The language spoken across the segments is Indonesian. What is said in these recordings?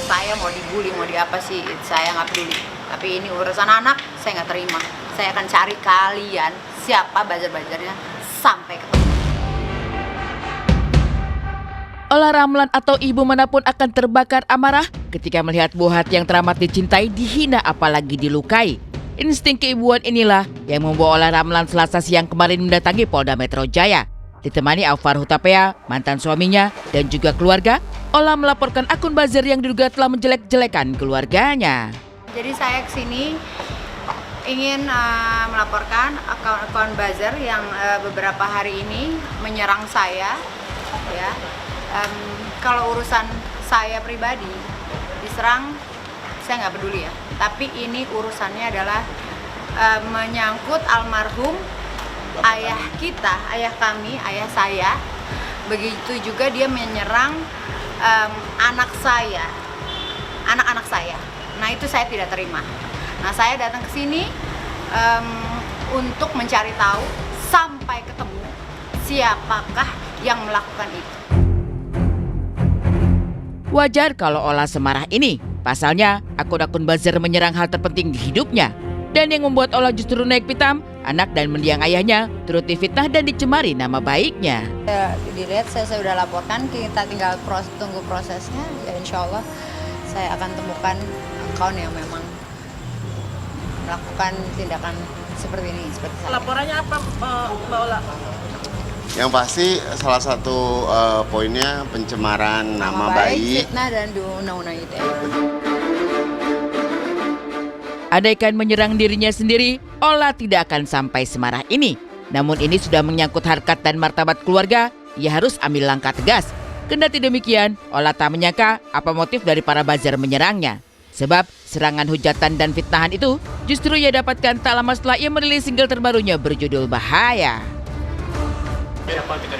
saya mau dibully, mau di apa sih, saya nggak peduli. Tapi ini urusan anak, saya nggak terima. Saya akan cari kalian siapa buzzer-buzzernya sampai ketemu. Ola Ramlan atau ibu manapun akan terbakar amarah ketika melihat buah hati yang teramat dicintai dihina apalagi dilukai. Insting keibuan inilah yang membawa Ola Ramlan Selasa siang kemarin mendatangi Polda Metro Jaya. Ditemani Alvar Hutapea, mantan suaminya, dan juga keluarga, Ola melaporkan akun buzzer yang diduga telah menjelek-jelekan keluarganya. Jadi saya kesini ingin melaporkan akun buzzer yang beberapa hari ini menyerang saya, ya. Kalau urusan saya pribadi diserang, saya nggak peduli ya. Tapi ini urusannya adalah menyangkut almarhum ayah kita, ayah kami, ayah saya. Begitu juga dia menyerang anak saya, anak-anak saya. Nah itu saya tidak terima. Nah saya datang ke sini untuk mencari tahu sampai ketemu siapakah yang melakukan itu. Wajar kalau Ola semarah ini. Pasalnya, akun-akun buzzer menyerang hal terpenting di hidupnya. Dan yang membuat Ola justru naik pitam, anak dan mendiang ayahnya turut difitnah dan dicemari nama baiknya. Dilihat saya sudah laporkan, kita tinggal tunggu prosesnya. Ya insya Allah saya akan temukan akun yang memang melakukan tindakan seperti ini. Seperti saya. Laporannya apa, Mbak Ola? Yang pasti salah satu poinnya pencemaran nama baik, fitnah dan undang-undang ITE. Andaikan menyerang dirinya sendiri, Ola tidak akan sampai semarah ini. Namun ini sudah menyangkut harkat dan martabat keluarga, ia harus ambil langkah tegas. Kendati demikian, Ola tak menyangka apa motif dari para buzzer menyerangnya. Sebab serangan hujatan dan fitnahan itu justru ia dapatkan tak lama setelah ia merilis single terbarunya berjudul Bahaya. Siapa kita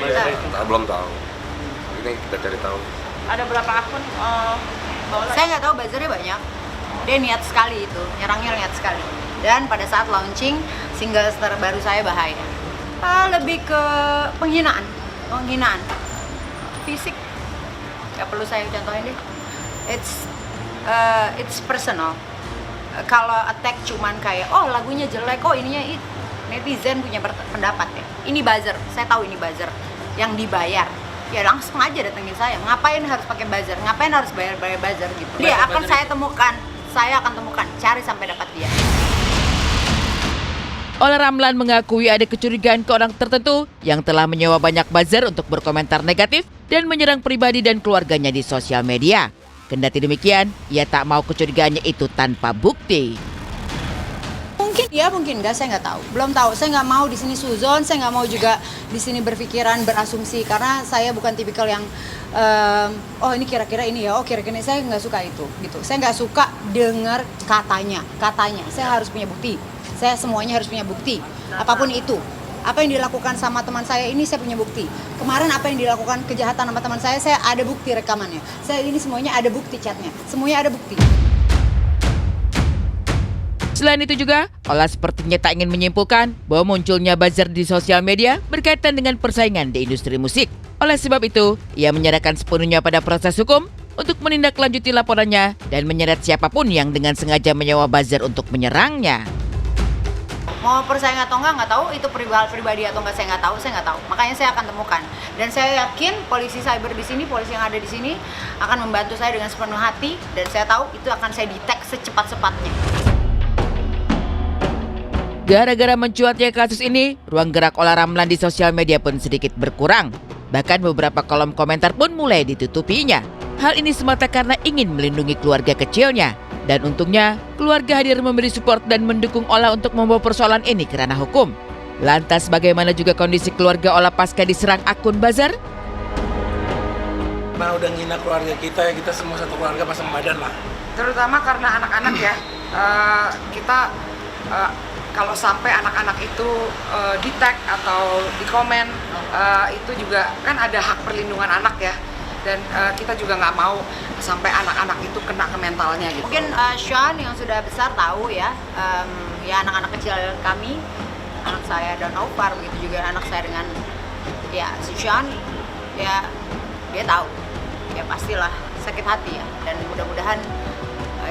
Belum tahu. Ini kita cari tahu. Ada berapa akun, Mbak Ola? Saya nggak tahu buzzernya banyak. Dia niat sekali itu, nyerangnya niat sekali. Dan pada saat launching single terbaru saya Bahaya, lebih ke penghinaan fisik. Gak perlu saya contohin deh. It's personal. Kalau attack cuman kayak lagunya jelek, ininya itu. Netizen punya pendapat ya. Ini buzzer, saya tahu ini buzzer yang dibayar. Ya langsung aja datengin saya. Ngapain harus pakai buzzer? Ngapain harus bayar buzzer gitu? Dia akan saya temukan. Saya akan temukan, cari sampai dapat dia. Ola Ramlan mengakui ada kecurigaan ke orang tertentu yang telah menyewa banyak buzzer untuk berkomentar negatif dan menyerang pribadi dan keluarganya di sosial media. Kendati demikian, ia tak mau kecurigaannya itu tanpa bukti. Mungkin ya, mungkin enggak, saya nggak tahu. Belum tahu. Saya nggak mau di sini suzon, saya nggak mau juga di sini berpikiran, berasumsi karena saya bukan tipikal yang ini kira-kira ini ya, kira-kira ini, saya nggak suka itu gitu. Saya nggak suka dengar katanya. Saya harus punya bukti. Saya semuanya harus punya bukti. Apapun itu. Apa yang dilakukan sama teman saya ini saya punya bukti. Kemarin apa yang dilakukan kejahatan sama teman saya ada bukti rekamannya. Saya ini semuanya ada bukti chatnya. Semuanya ada bukti. Selain itu juga, Ola sepertinya tak ingin menyimpulkan bahwa munculnya buzzer di sosial media berkaitan dengan persaingan di industri musik. Oleh sebab itu, ia menyerahkan sepenuhnya pada proses hukum untuk menindaklanjuti laporannya dan menyeret siapapun yang dengan sengaja menyewa buzzer untuk menyerangnya. Mau persaingan atau nggak tahu, itu pribadi atau nggak, saya nggak tahu. Makanya saya akan temukan. Dan saya yakin polisi cyber di sini, polisi yang ada di sini akan membantu saya dengan sepenuh hati. Dan saya tahu itu akan saya detect secepat-cepatnya. Gara-gara mencuatnya kasus ini, ruang gerak Ola Ramlan di sosial media pun sedikit berkurang. Bahkan beberapa kolom komentar pun mulai ditutupinya. Hal ini semata karena ingin melindungi keluarga kecilnya. Dan untungnya, keluarga hadir memberi support dan mendukung Ola untuk membawa persoalan ini ke ranah hukum. Lantas bagaimana juga kondisi keluarga Ola pasca diserang akun buzzer? Nah udah ngina keluarga kita ya, kita semua satu keluarga pasang badan lah. Terutama karena anak-anak ya, kita kalau sampai anak-anak itu di-tag atau di-komen, itu juga kan ada hak perlindungan anak ya. Dan kita juga nggak mau sampai anak-anak itu kena ke mentalnya gitu. Mungkin Sean yang sudah besar tahu ya, ya anak-anak kecil kami, anak saya dan Alvar, begitu juga anak saya dengan ya si Sean, ya dia tahu, ya pastilah sakit hati ya, dan mudah-mudahan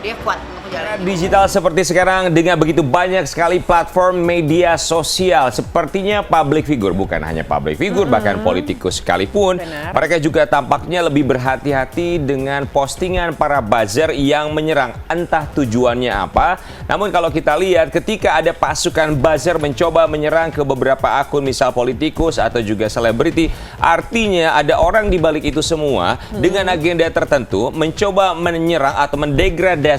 dia kuat untuk menjalani. Digital seperti sekarang dengan begitu banyak sekali platform media sosial, sepertinya public figure, bukan hanya public figure, bahkan politikus sekalipun, Benar. mereka juga tampaknya lebih berhati-hati dengan postingan para buzzer yang menyerang, entah tujuannya apa. Namun kalau kita lihat ketika ada pasukan buzzer mencoba menyerang ke beberapa akun misal politikus atau juga selebriti, artinya ada orang di balik itu semua dengan agenda tertentu mencoba menyerang atau mendegradasikan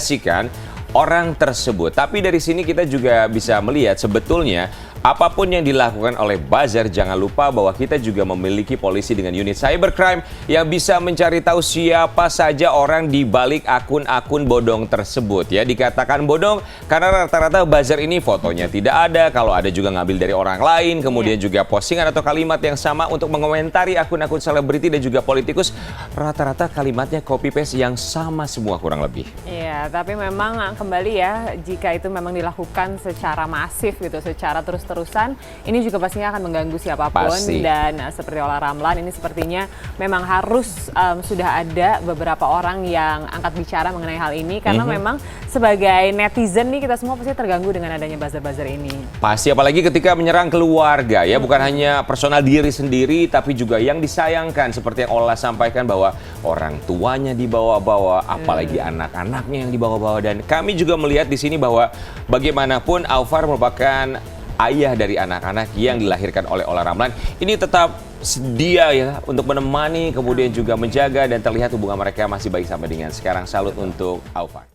orang tersebut. Tapi dari sini kita juga bisa melihat sebetulnya apapun yang dilakukan oleh buzzer, jangan lupa bahwa kita juga memiliki polisi dengan unit cybercrime yang bisa mencari tahu siapa saja orang di balik akun-akun bodong tersebut. Ya, dikatakan bodong karena rata-rata buzzer ini fotonya tidak ada, kalau ada juga ngambil dari orang lain, kemudian juga postingan atau kalimat yang sama untuk mengomentari akun-akun selebriti dan juga politikus, rata-rata kalimatnya copy paste yang sama semua kurang lebih. Iya, tapi memang kembali ya, jika itu memang dilakukan secara masif gitu, secara terus-terusan, ini juga pastinya akan mengganggu siapapun. Pasti. Dan seperti Ola Ramlan ini sepertinya memang harus sudah ada beberapa orang yang angkat bicara mengenai hal ini, karena memang sebagai netizen nih kita semua pasti terganggu dengan adanya buzzer-buzzer ini. Pasti, apalagi ketika menyerang keluarga ya, bukan hanya personal diri sendiri, tapi juga yang disayangkan seperti yang Ola sampaikan bahwa orang tuanya dibawa-bawa, apalagi anak-anaknya yang dibawa-bawa. Dan kami juga melihat di sini bahwa bagaimanapun Aufar merupakan ayah dari anak-anak yang dilahirkan oleh Ola Ramlan. Ini tetap sedia ya untuk menemani, kemudian juga menjaga, dan terlihat hubungan mereka masih baik sampai dengan sekarang. Salut untuk Aufar.